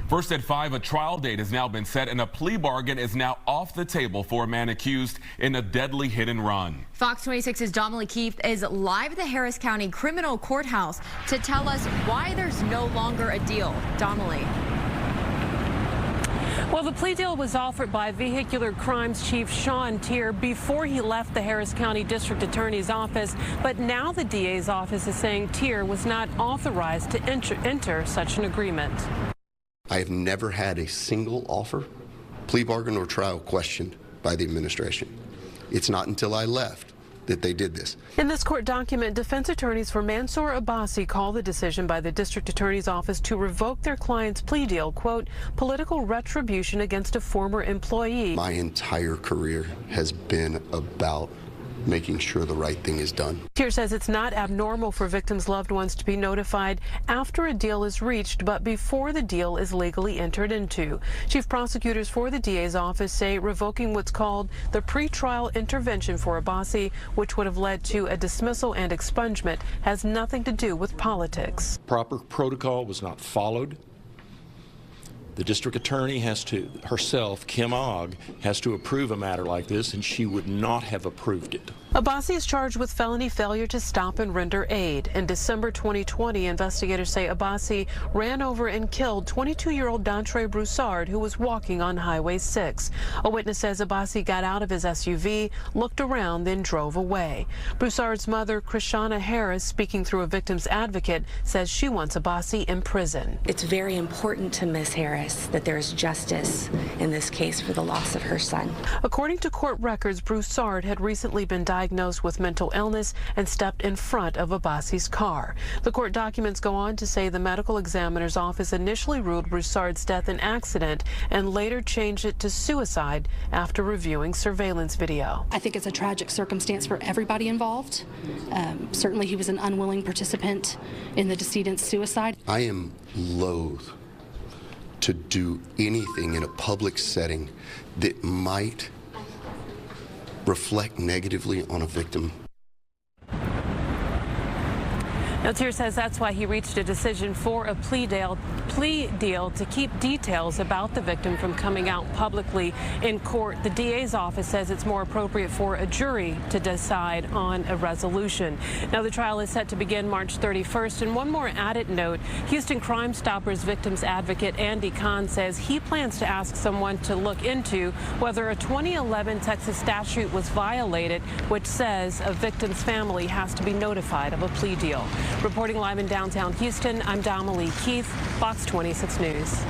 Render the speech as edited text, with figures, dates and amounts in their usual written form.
First at 5, a trial date has now been set and a plea bargain is now off the table for a man accused in a deadly hit and run. Fox 26's Damali Keith is live at the Harris County Criminal Courthouse to tell us why there's no longer a deal. Damali. Well, the plea deal was offered by Vehicular Crimes Chief Sean Tier before he left the Harris County District Attorney's office, but now the DA's office is saying Tier was not authorized to enter such an agreement. I have never had a single offer, plea bargain, or trial questioned by the administration. It's not until I left that they did this. In this court document, defense attorneys for Mansour Abbasi call the decision by the district attorney's office to revoke their client's plea deal, quote, political retribution against a former employee. My entire career has been about making sure the right thing is done. Tier says it's not abnormal for victims' loved ones to be notified after a deal is reached, but before the deal is legally entered into. Chief prosecutors for the DA's office say revoking what's called the pretrial intervention for Abbasi, which would have led to a dismissal and expungement, has nothing to do with politics. Proper protocol was not followed. The district attorney has to, herself, Kim Ogg, has to approve a matter like this, and she would not have approved it. Abbasi is charged with felony failure to stop and render aid. In December 2020, investigators say Abbasi ran over and killed 22-year-old Dontre Broussard, who was walking on Highway 6. A witness says Abbasi got out of his SUV, looked around, then drove away. Broussard's mother, Krishana Harris, speaking through a victim's advocate, says she wants Abbasi in prison. It's very important to Ms. Harris that there is justice in this case for the loss of her son. According to court records, Broussard had recently been diagnosed with mental illness and stepped in front of Abbasi's car. The court documents go on to say the medical examiner's office initially ruled Broussard's death an accident and later changed it to suicide after reviewing surveillance video. I think it's a tragic circumstance for everybody involved. Certainly he was an unwilling participant in the decedent's suicide. I am loath to do anything in a public setting that might reflect negatively on a victim. Now, Tier says that's why he reached a decision for a plea deal to keep details about the victim from coming out publicly in court. The DA's office says it's more appropriate for a jury to decide on a resolution. Now, the trial is set to begin March 31st. And one more added note, Houston Crime Stoppers victims advocate Andy Kahn says he plans to ask someone to look into whether a 2011 Texas statute was violated, which says a victim's family has to be notified of a plea deal. Reporting live in downtown Houston, I'm Damali Keith, Fox 26 News.